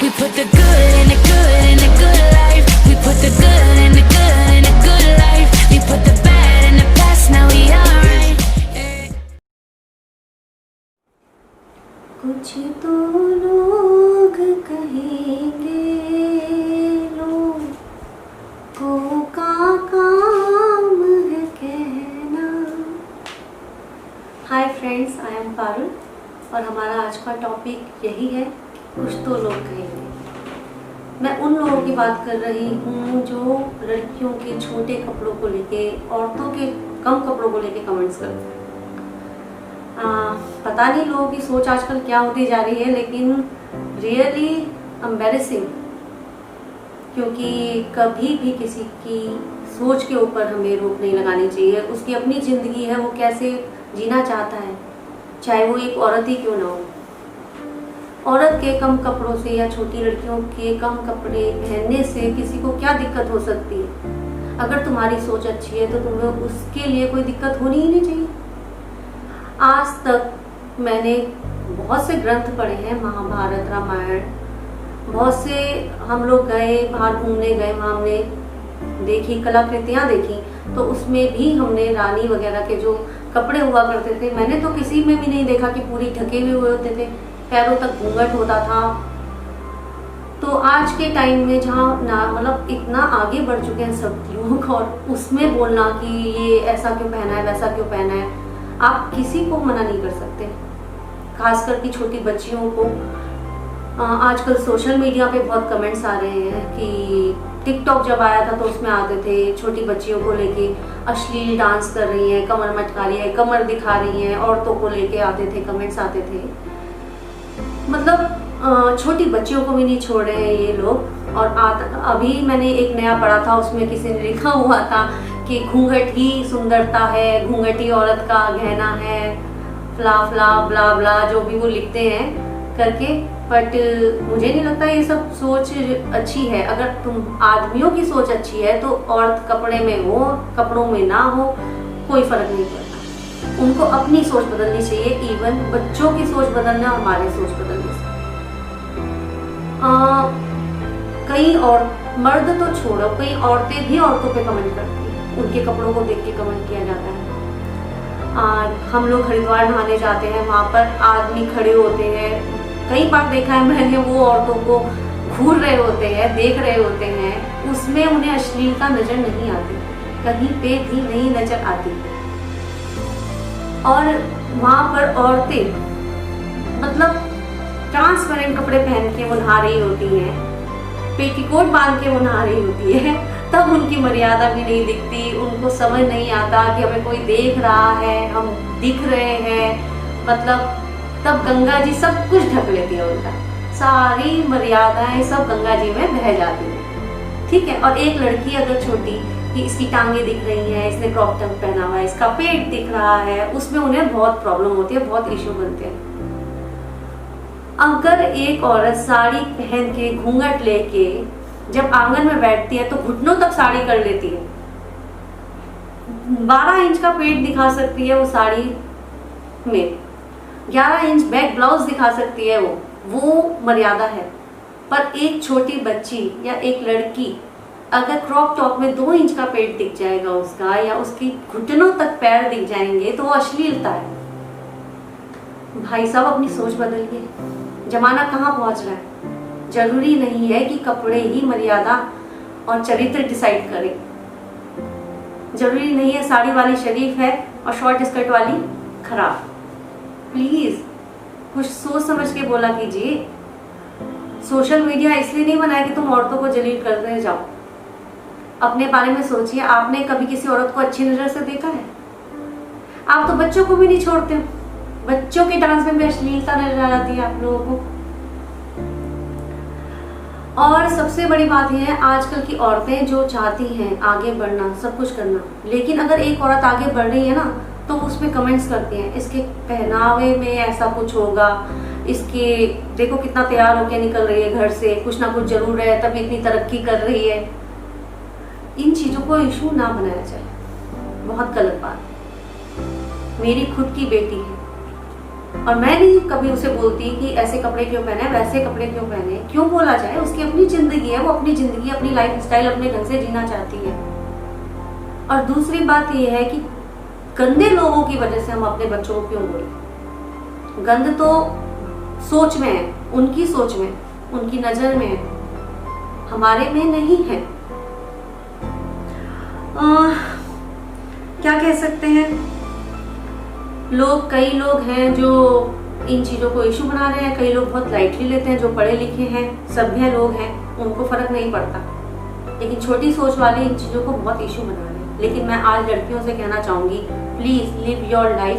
We put the good in the good in the good life. We put the good in the good in the good life. We put the bad in the past, now we alright. कुछ तो लोग कहेंगे लोगों का काम है कहना। Hi friends, I am Parul और हमारा आज का टॉपिक यही है, कुछ तो लोग कहेंगे। मैं उन लोगों की बात कर रही हूँ जो लड़कियों के छोटे कपड़ों को लेके, औरतों के कम कपड़ों को लेके कमेंट्स करते हैं। पता नहीं लोगों की सोच आजकल क्या होती जा रही है, लेकिन रियली एम्बैरेसिंग, क्योंकि कभी भी किसी की सोच के ऊपर हमें रोक नहीं लगानी चाहिए। उसकी अपनी ज़िंदगी है, वो कैसे जीना चाहता है, चाहे वो एक औरत ही क्यों ना हो। औरत के कम कपड़ों से या छोटी लड़कियों के कम कपड़े पहनने से किसी को क्या दिक्कत हो सकती है। अगर तुम्हारी सोच अच्छी है तो तुम्हें उसके लिए कोई दिक्कत होनी ही नहीं चाहिए। आज तक मैंने बहुत से ग्रंथ पढ़े हैं, महाभारत, रामायण, बहुत से हम लोग गए बाहर घूमने गए, वहाँ हमने देखी कलाकृतियाँ देखी, तो उसमें भी हमने रानी वगैरह के जो कपड़े हुआ करते थे, मैंने तो किसी में भी नहीं देखा कि पूरी ढके हुए होते थे, पैरों तक घूंघट होता था। तो आज के टाइम में जहाँ ना मतलब इतना आगे बढ़ चुके हैं सब लोग, और उसमें बोलना कि ये ऐसा क्यों पहना है, वैसा क्यों पहना है, आप किसी को मना नहीं कर सकते। खासकर कि छोटी बच्चियों को आजकल सोशल मीडिया पे बहुत कमेंट्स आ रहे हैं कि टिकटॉक जब आया था तो उसमें आते थे छोटी बच्चियों को लेके अश्लील डांस कर रही हैं, कमर मटका रही है, कमर दिखा रही हैं, औरतों को लेके आते थे, कमेंट्स आते थे। मतलब छोटी बच्चियों को भी नहीं छोड़ रहे हैं ये लोग। और अभी मैंने एक नया पढ़ा था, उसमें किसी ने लिखा हुआ था कि घूंघट ही सुंदरता है, घूंघट ही औरत का गहना है, फ्ला फ्ला ब्ला ब्ला, जो भी वो लिखते हैं करके। बट मुझे नहीं लगता ये सब सोच अच्छी है। अगर तुम आदमियों की सोच अच्छी है तो औरत कपड़े में हो, कपड़ों में ना हो, कोई फर्क नहीं पड़ता। उनको अपनी सोच बदलनी चाहिए। इवन बच्चों की सोच बदलना, हमारी सोच बदलने से कई और मर्द तो छोड़ो, कई औरतें भी औरतों पे कमेंट करती हैं, उनके कपड़ों को देख के कमेंट किया जाता है। हम लोग हरिद्वार नहाने जाते हैं, वहाँ पर आदमी खड़े होते हैं, कई बार देखा है मैंने, वो औरतों को घूर रहे होते हैं, देख रहे होते हैं, उसमें उन्हें अश्लीलता नजर नहीं आती, कहीं पे भी नहीं नजर आती। और वहाँ पर औरतें मतलब ट्रांसपेरेंट कपड़े पहन के वो नहा रही होती हैं, पेटीकोट बांध के वो नहा रही होती है, तब उनकी मर्यादा भी नहीं दिखती। उनको समझ नहीं आता कि हमें कोई देख रहा है, हम दिख रहे हैं, मतलब तब गंगा जी सब कुछ ढक लेती है, उनका सारी मर्यादाएं सब गंगा जी में बह जाती है। ठीक है। और एक लड़की अगर छोटी कि इसकी टांगे दिख रही हैं, इसने क्रॉप टॉप पहना हुआ है, इसका पेट दिख रहा है, उसमें उन्हें बहुत प्रॉब्लम होती है, बहुत इश्यू बनते हैं। अगर एक औरत साड़ी पहन के घूंघट लेके जब आंगन में बैठती है तो घुटनों तक साड़ी कर लेती है, 12 इंच का पेट दिखा सकती है वो साड़ी में, 11 इंच बैक ब्लाउज दिखा सकती है, वो मर्यादा है। पर एक छोटी बच्ची या एक लड़की अगर क्रॉप टॉप में 2 इंच का पेट दिख जाएगा उसका, या उसकी घुटनों तक पैर दिख जाएंगे, तो वो अश्लीलता है। भाई साहब, अपनी सोच बदलिए। जमाना कहाँ पहुंच रहा है। जरूरी नहीं है कि कपड़े ही मर्यादा और चरित्र डिसाइड करें। जरूरी नहीं है साड़ी वाली शरीफ है और शॉर्ट स्कर्ट वाली खराब। प्लीज कुछ सोच समझ के बोला कीजिए। सोशल मीडिया इसलिए नहीं बनाया कि तुम औरतों को जलील करते जाओ। अपने बारे में सोचिए, आपने कभी किसी औरत को अच्छी नजर से देखा है? आप तो बच्चों को भी नहीं छोड़ते हो, बच्चों के डांस में भी अश्लीलता नजर आ जाती है आप लोगों को। और सबसे बड़ी बात यह है, आजकल की औरतें जो चाहती हैं आगे बढ़ना, सब कुछ करना, लेकिन अगर एक औरत आगे बढ़ रही है ना, तो उसमें कमेंट्स करती हैं, इसके पहनावे में ऐसा कुछ होगा, इसके देखो कितना तैयार होकर निकल रही है घर से, कुछ ना कुछ जरूर है, तभी इतनी तरक्की कर रही है। इन चीजों को इशू ना बनाया जाए, बहुत गलत बात। मेरी खुद की बेटी है, और मैं नहीं कभी उसे बोलती कि ऐसे कपड़े क्यों पहने, वैसे कपड़े क्यों पहने, क्यों बोला जाए, उसकी अपनी जिंदगी है, वो अपनी जिंदगी अपनी लाइफ स्टाइल अपने ढंग से जीना चाहती है। और दूसरी बात यह है कि गंदे लोगों की वजह से हम अपने बच्चों को क्यों बोले। गंद तो सोच में है, उनकी सोच में, उनकी नजर में है, हमारे में नहीं है। क्या कह सकते हैं, कई लोग हैं जो इन चीजों को इशू बना रहे हैं, कई लोग बहुत लाइटली लेते हैं, जो पढ़े लिखे हैं, सभ्य लोग हैं, उनको फर्क नहीं पड़ता, लेकिन छोटी सोच वाले इन चीजों को बहुत इशू बना रहे हैं। लेकिन मैं आज लड़कियों से कहना चाहूंगी, प्लीज लिव योर लाइफ,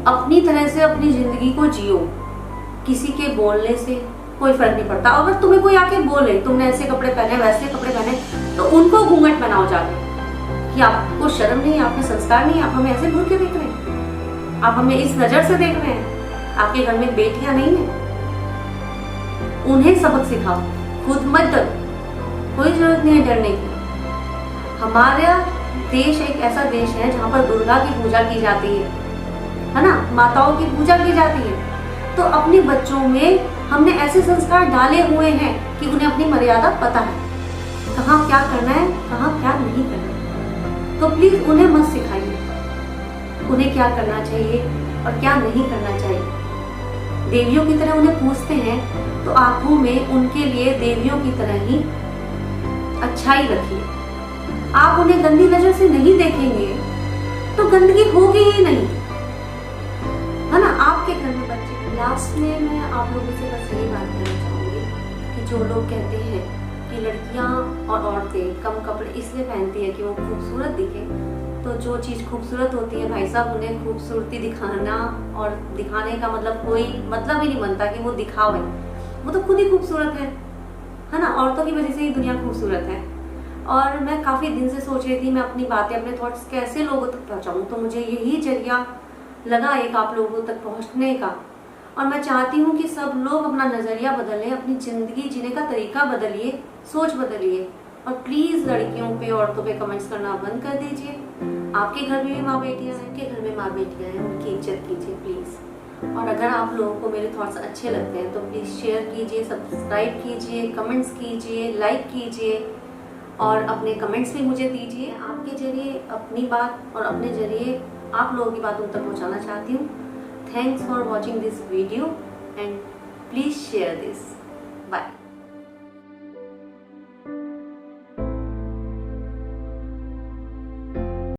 अपनी तरह से अपनी जिंदगी को जियो। किसी के बोलने से कोई फर्क नहीं पड़ता। अगर तुम्हें कोई आके बोले तुमने ऐसे कपड़े पहने, वैसे कपड़े पहने, तो उनको घूंघट बनाओ जाके कि आपको शर्म नहीं है, आपके संस्कार नहीं है, आप हमें ऐसे घूर के देख रहे हैं, आप हमें इस नजर से देख रहे हैं, आपके घर में बेटियां नहीं है। उन्हें सबक सिखाओ, खुद मत डरो, कोई जरूरत नहीं है डरने की। हमारा देश एक ऐसा देश है जहाँ पर दुर्गा की पूजा की जाती है ना, माताओं की पूजा की जाती है। तो अपने बच्चों में हमने ऐसे संस्कार डाले हुए हैं कि उन्हें अपनी मर्यादा पता है, कहाँ क्या करना है, कहाँ क्या नहीं करना है। तो प्लीज उन्हें मत सिखाइए, उन्हें क्या करना चाहिए और क्या नहीं करना चाहिए। देवियों की तरह उन्हें पूछते हैं तो आंखों में उनके लिए देवियों की तरह ही अच्छाई रखिए। आप उन्हें गंदी नजर से नहीं देखेंगे तो गंदगी होगी ही नहीं, है ना। आपके घर में बच्चे, लास्ट में मैं आप लोगों से बस यही बात कहना चाहूंगी कि जो लोग कहते हैं कि लड़कियां और औरतें कम कपड़े इसलिए पहनती है कि वो खूबसूरत दिखे, तो जो चीज़ खूबसूरत होती है भाई साहब, उन्हें खूबसूरती दिखाना और दिखाने का मतलब कोई मतलब ही नहीं बनता कि वो दिखावे। वो तो खुद ही खूबसूरत है ना। औरतों की वजह से ही दुनिया खूबसूरत है। और मैं काफ़ी दिन से सोच रही थी मैं अपनी बातें, अपने थॉट्स कैसे लोगों तक पहुँचाऊँ, तो मुझे यही जरिया लगा एक आप लोगों तक पहुँचने का। और मैं चाहती हूँ कि सब लोग अपना नज़रिया बदलें, अपनी ज़िंदगी जीने का तरीका बदलिए, सोच बदलिए। और प्लीज़ लड़कियों पे, औरतों पे कमेंट्स करना बंद कर दीजिए। आपके घर में भी माँ बेटियाँ हैं, आपके घर में माँ बेटियाँ हैं, उनकी इज्जत कीजिए प्लीज़। और अगर आप लोगों को मेरे थॉट्स अच्छे लगते हैं तो प्लीज़ शेयर कीजिए, सब्सक्राइब कीजिए, कमेंट्स कीजिए, लाइक कीजिए और अपने कमेंट्स भी मुझे दीजिए। आपके जरिए अपनी बात और अपने जरिए आप लोगों की बात उन तक पहुँचाना चाहती हूँ। Thanks for watching this video and please share this. Bye.